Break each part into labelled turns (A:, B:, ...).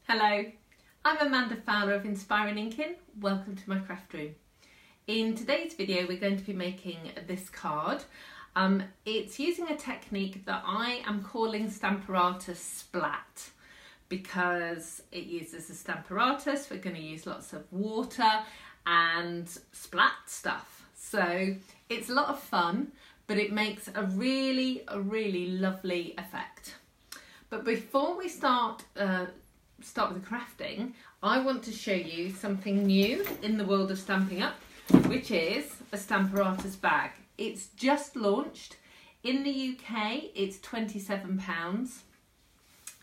A: Hello, I'm Amanda Fowler of Inspiring Inkin. Welcome to my craft room. In today's video we're going to be making this card. It's using a technique that I am calling Stamparatus Splat because it uses the Stamparatus. We're going to use lots of water and splat stuff. So it's a lot of fun, but it makes a really lovely effect. But before we start with the crafting, I want to show you something new in the world of Stampin' Up, which is a Stamparatus bag. It's just launched. In the UK, it's £27.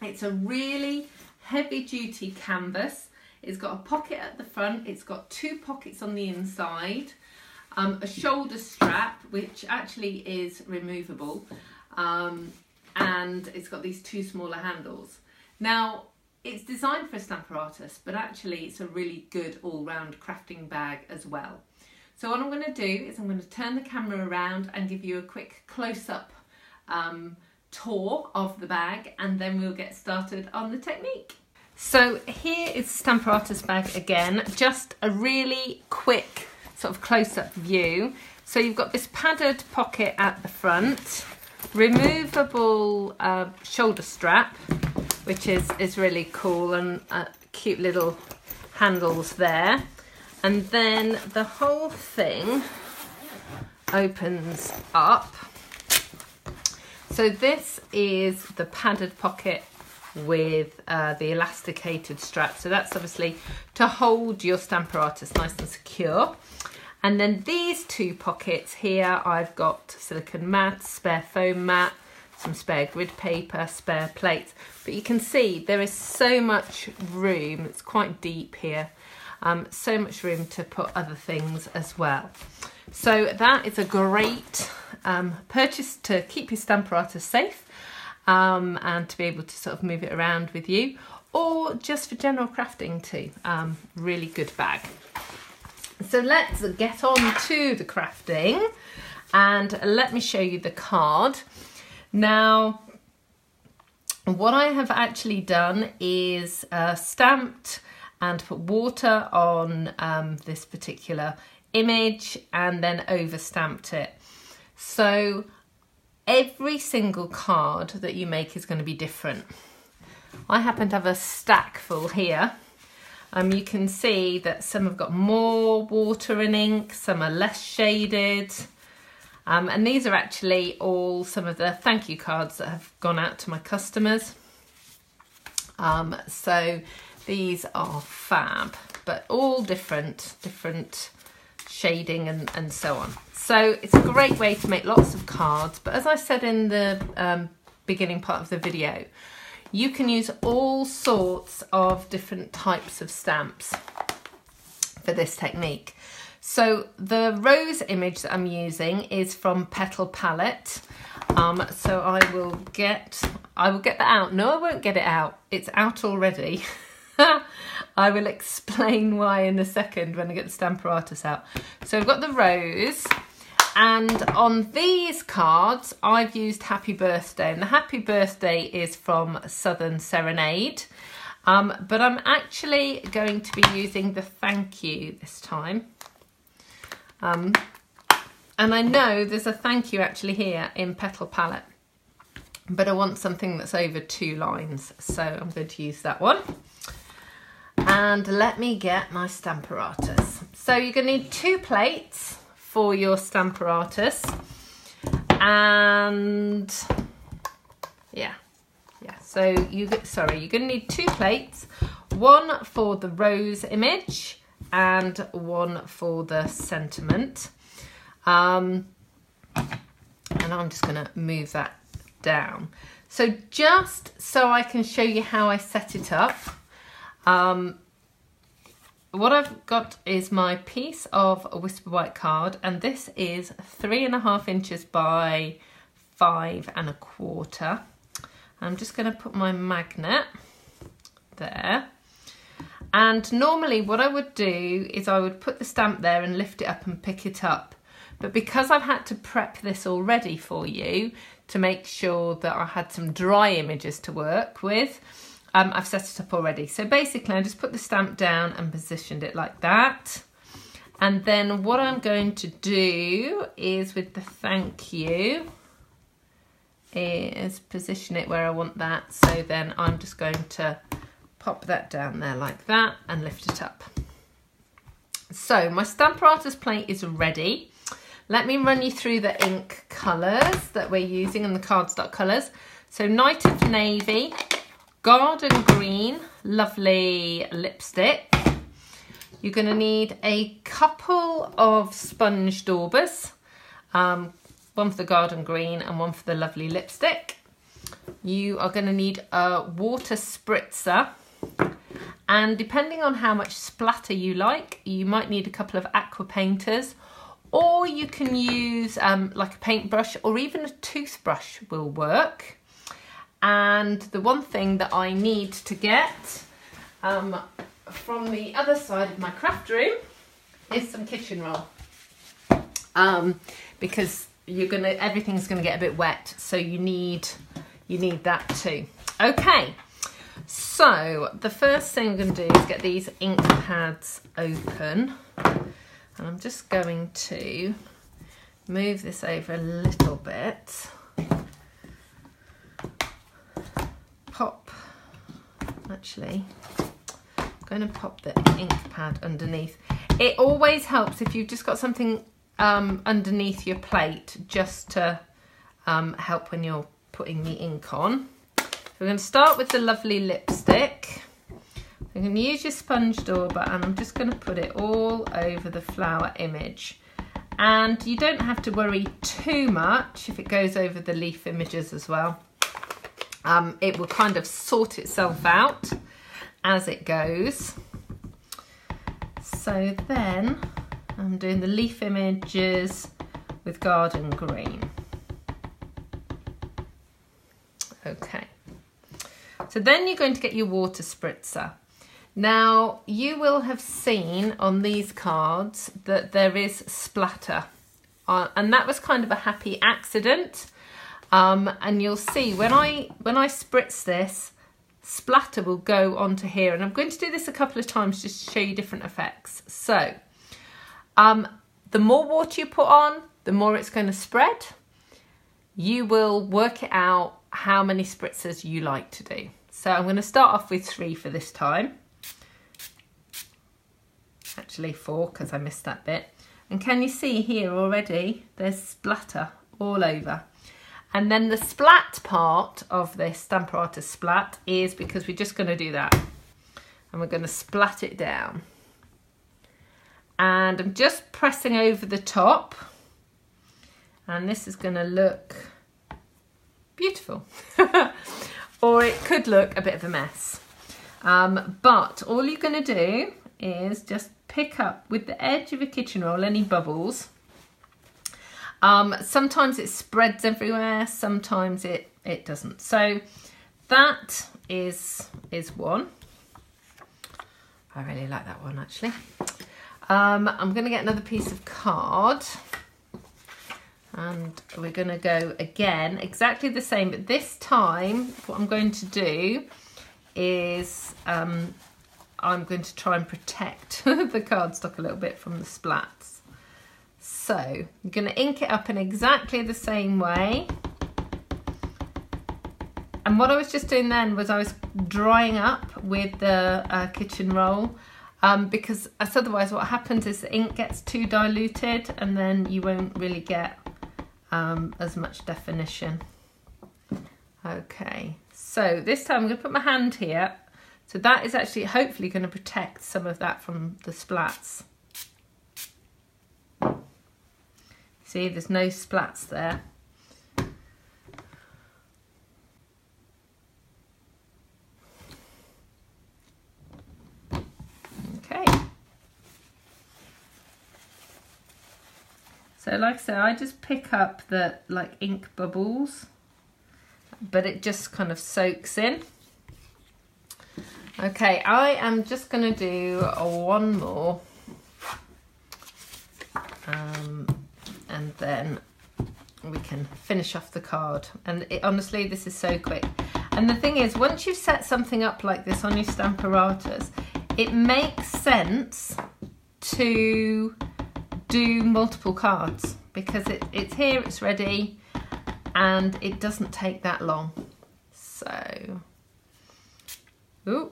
A: It's a really heavy duty canvas. It's got a pocket at the front, it's got two pockets on the inside, a shoulder strap, which actually is removable, and it's got these two smaller handles. Now, it's designed for a Stamparatus, but actually it's a really good all-round crafting bag as well. So what I'm going to do is I'm going to turn the camera around and give you a quick close-up tour of the bag, and then we'll get started on the technique. So here is the Stamparatus bag again, just a really quick sort of close-up view. So you've got this padded pocket at the front, removable shoulder strap, which is really cool, and cute little handles there. And then the whole thing opens up. So this is the padded pocket with the elasticated strap. So that's obviously to hold your Stamparatus nice and secure. And then these two pockets here, I've got silicone mat, spare foam mat, some spare grid paper, spare plates, but you can see there is so much room. It's quite deep here, so much room to put other things as well. So that is a great purchase to keep your Stamparatus safe, and to be able to sort of move it around with you, or just for general crafting too. Really good bag. So let's get on to the crafting, and let me show you the card. Now, what I have actually done is stamped and put water on this particular image and then over stamped it. So every single card that you make is going to be different. I happen to have a stack full here. You can see that some have got more water and ink, some are less shaded. And these are actually all some of the thank you cards that have gone out to my customers. So these are fab, but all different shading and so on. So it's a great way to make lots of cards. But as I said in the beginning part of the video, you can use all sorts of different types of stamps for this technique. So the rose image that I'm using is from Petal Palette. So I will get that out. No, I won't get it out. It's out already. I will explain why in a second when I get the Stamparatus out. So I've got the rose, and on these cards I've used Happy Birthday, and the Happy Birthday is from Southern Serenade. But I'm actually going to be using the thank you this time. And I know there's a thank you actually here in Petal Palette, but I want something that's over 2 lines, so I'm going to use that one. And let me get my Stamparatus. So you're going to need 2 plates for your Stamparatus, and so you're going to need 2 plates, one for the rose image and one for the sentiment. And I'm just going to move that down. So just so I can show you how I set it up, what I've got is my piece of a Whisper White card, and this is 3.5 inches by 5 1/4. I'm just going to put my magnet there. And normally what I would do is I would put the stamp there and lift it up and pick it up. But because I've had to prep this already for you to make sure that I had some dry images to work with, I've set it up already. So basically I just put the stamp down and positioned it like that. And then what I'm going to do is with the thank you is position it where I want that. So then I'm just going to pop that down there like that and lift it up. So my Stamparatus plate is ready. Let me run you through the ink colours that we're using and the cardstock colours. So Night of Navy, Garden Green, lovely lipstick. You're going to need a couple of sponge daubers, one for the Garden Green and one for the lovely lipstick. You are going to need a water spritzer, and depending on how much splatter you like, you might need a couple of aqua painters, or you can use like a paintbrush or even a toothbrush will work. And the one thing that I need to get from the other side of my craft room is some kitchen roll, because everything's gonna get a bit wet, so you need that too. Okay, so the first thing I'm gonna do is get these ink pads open, and I'm just going to move this over a little bit. Actually, I'm going to pop the ink pad underneath. It always helps if you've just got something underneath your plate, just to help when you're putting the ink on. So we're going to start with the lovely lipstick. You're going to use your sponge dauber, and I'm just going to put it all over the flower image. And you don't have to worry too much if it goes over the leaf images as well. It will kind of sort itself out as it goes. So then I'm doing the leaf images with Garden Green. Okay, so then you're going to get your water spritzer. Now you will have seen on these cards that there is splatter, and that was kind of a happy accident. And you'll see when I spritz this, splatter will go onto here, and I'm going to do this a couple of times just to show you different effects. So the more water you put on, the more it's going to spread. You will work it out how many spritzers you like to do. So I'm going to start off with 3 for this time. Actually 4, because I missed that bit. And can you see here already there's splatter all over. And then the splat part of this Stamparatus splat is because we're just going to do that. And we're going to splat it down. And I'm just pressing over the top. And this is going to look beautiful. Or it could look a bit of a mess. But all you're going to do is just pick up with the edge of a kitchen roll any bubbles. Sometimes it spreads everywhere, sometimes it doesn't. So that is one. I really like that one actually. I'm going to get another piece of card, and we're going to go again exactly the same, but this time what I'm going to do is I'm going to try and protect the cardstock a little bit from the splats. So I'm going to ink it up in exactly the same way. And what I was just doing then was I was drying up with the kitchen roll, because otherwise what happens is the ink gets too diluted and then you won't really get as much definition. Okay, so this time I'm going to put my hand here. So that is actually hopefully going to protect some of that from the splats. See, there's no splats there. Okay. So like I said, I just pick up the ink bubbles, but it just kind of soaks in. Okay, I am just going to do one more. And then we can finish off the card. And honestly, this is so quick. And the thing is, once you've set something up like this on your Stamparatus, it makes sense to do multiple cards because it's here, it's ready, and it doesn't take that long. So, ooh,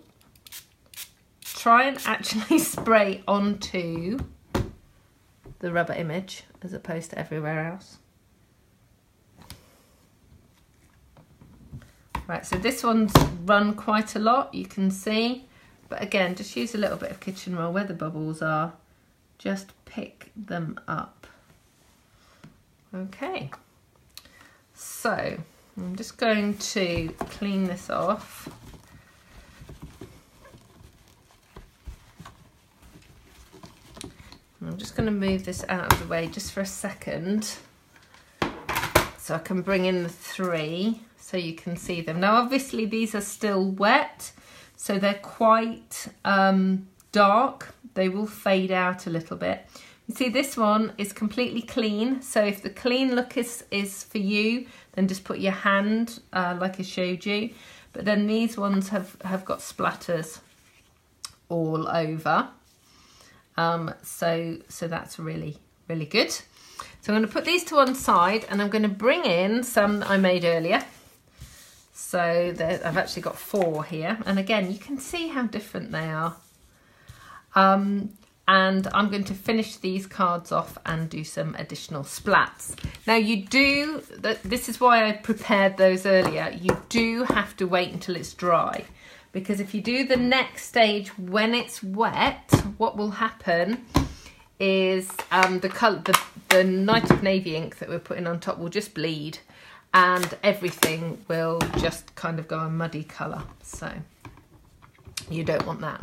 A: try and actually spray onto the rubber image as opposed to everywhere else. Right, so this one's run quite a lot, you can see, but again, just use a little bit of kitchen roll where the bubbles are, just pick them up. Okay, so I'm just going to clean this off. I'm just going to move this out of the way just for a second so I can bring in the 3 so you can see them. Now obviously these are still wet, so they're quite dark. They will fade out a little bit. You see this one is completely clean, so if the clean look is for you, then just put your hand like I showed you. But then these ones have got splatters all over. So that's really, really good. So I'm going to put these to one side and I'm going to bring in some that I made earlier. So I've actually got 4 here. And again, you can see how different they are. And I'm going to finish these cards off and do some additional splats. Now this is why I prepared those earlier. You do have to wait until it's dry. Because if you do the next stage when it's wet, what will happen is the Night of Navy ink that we're putting on top will just bleed and everything will just kind of go a muddy colour. So you don't want that.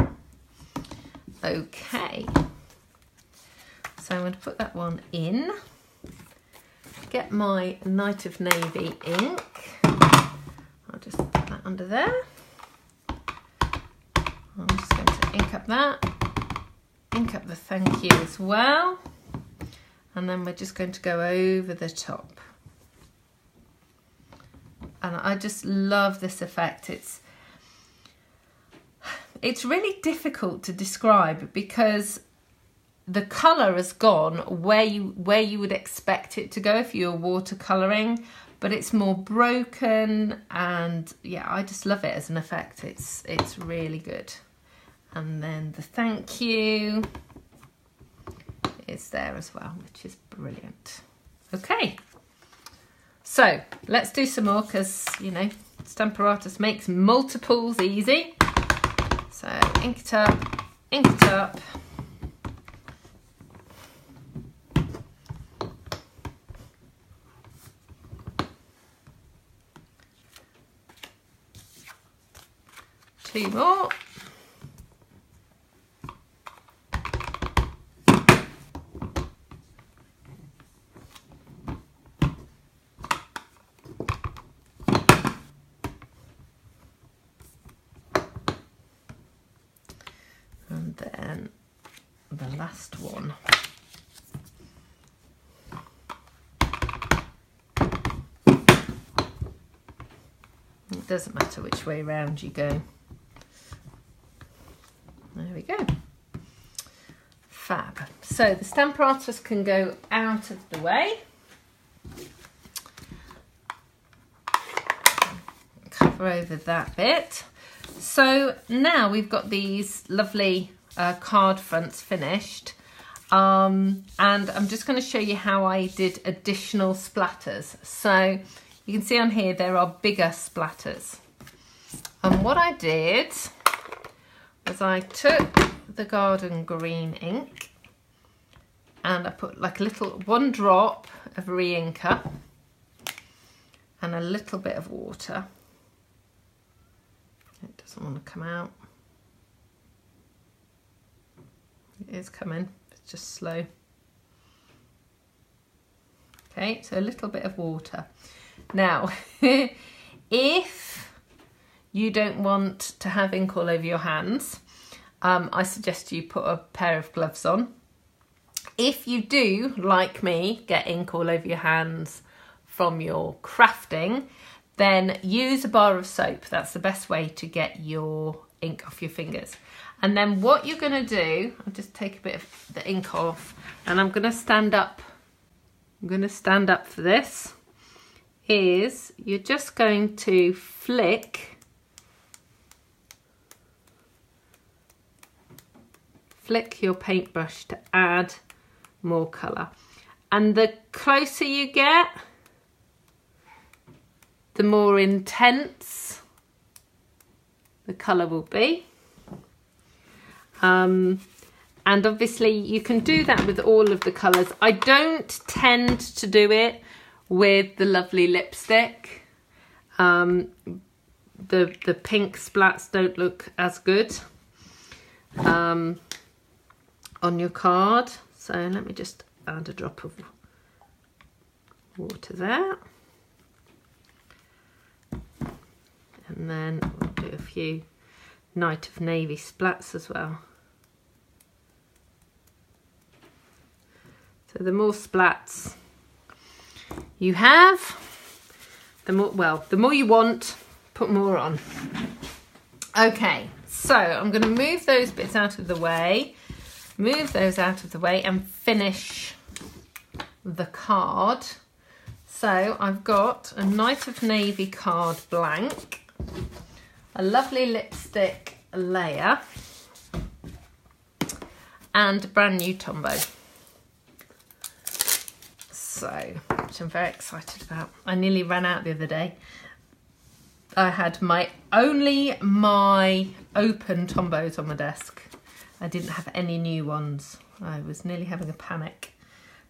A: Okay. So I'm going to put that one in. Get my Night of Navy ink. I'll just put that under there. I'm just going to ink up that, ink up the thank you as well, and then we're just going to go over the top. And I just love this effect. It's really difficult to describe because the colour has gone where you would expect it to go if you were watercolouring, but it's more broken, and yeah, I just love it as an effect. It's really good. And then the thank you is there as well, which is brilliant. Okay, so let's do some more because, you know, Stamparatus makes multiples easy. So ink it up, ink it up. Two more. And then the last one. It doesn't matter which way round you go. There we go. Fab. So the Stamparatus can go out of the way. Cover over that bit. So now we've got these lovely card fronts finished. And I'm just going to show you how I did additional splatters. So you can see on here there are bigger splatters. And what I did was I took the garden green ink and I put like one drop of re-inker and a little bit of water. It doesn't want to come out. It is coming, it's just slow. Okay, so a little bit of water. Now, if you don't want to have ink all over your hands, I suggest you put a pair of gloves on. If you do, like me, get ink all over your hands from your crafting, then use a bar of soap. That's the best way to get your ink off your fingers. And then what you're going to do, I'll just take a bit of the ink off, and I'm going to stand up. I'm going to stand up for this. Is you're just going to flick your paintbrush to add more colour. And the closer you get, the more intense the colour will be. And obviously you can do that with all of the colours. I don't tend to do it with the lovely lipstick. The pink splats don't look as good on your card. So let me just add a drop of water there. And then we'll do a few Night of Navy splats as well. So the more splats you have, the more you want, put more on. Okay, so I'm going to move those bits out of the way, and finish the card. So I've got a Night of Navy card blank, a lovely lipstick layer, and a brand new Tombow. So, which I'm very excited about. I nearly ran out the other day. I had only my open Tombows on my desk. I didn't have any new ones. I was nearly having a panic,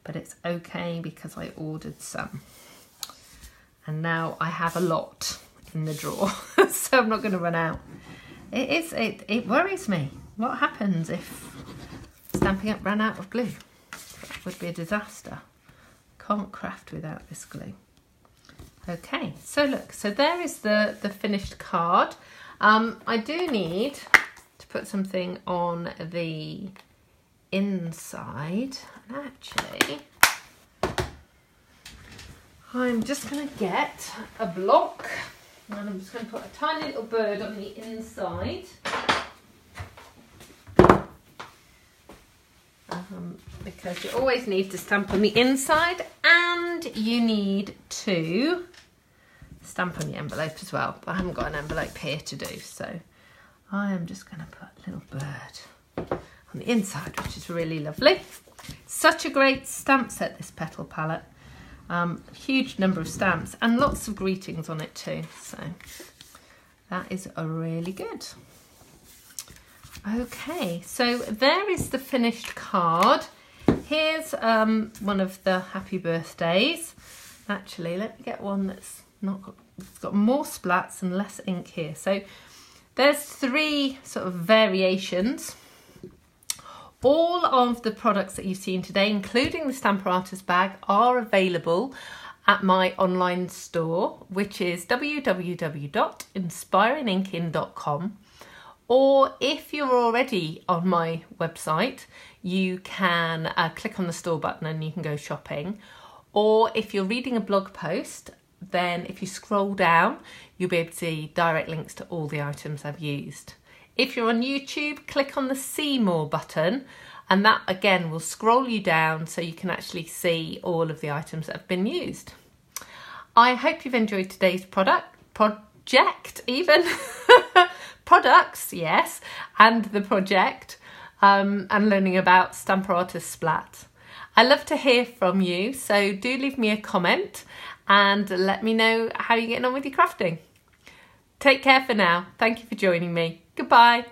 A: but it's okay because I ordered some. And now I have a lot in the drawer, so I'm not going to run out. It worries me. What happens if Stampin' Up ran out of glue? That would be a disaster. Can't craft without this glue. Okay, so look, so there is the finished card. I do need to put something on the inside, and actually I'm just going to get a block, and I'm just going to put a tiny little bird on the inside. Because you always need to stamp on the inside, and you need to stamp on the envelope as well. But I haven't got an envelope here to do, so I am just going to put a little bird on the inside, which is really lovely. Such a great stamp set, this petal palette. Huge number of stamps and lots of greetings on it too, so that is really good. Okay, so there is the finished card. Here's one of the happy birthdays. Actually, let me get one that's it's got more splats and less ink here. So there's 3 sort of variations. All of the products that you've seen today, including the Stamparatus bag, are available at my online store, which is www.inspiringinkin.com. Or if you're already on my website, you can click on the store button and you can go shopping. Or if you're reading a blog post, then if you scroll down, you'll be able to see direct links to all the items I've used. If you're on YouTube, click on the See More button, and that again will scroll you down so you can actually see all of the items that have been used. I hope you've enjoyed today's project even. Products, yes, and the project, and learning about Stamparatus Splat. I love to hear from you, so do leave me a comment and let me know how you're getting on with your crafting. Take care for now. Thank you for joining me. Goodbye.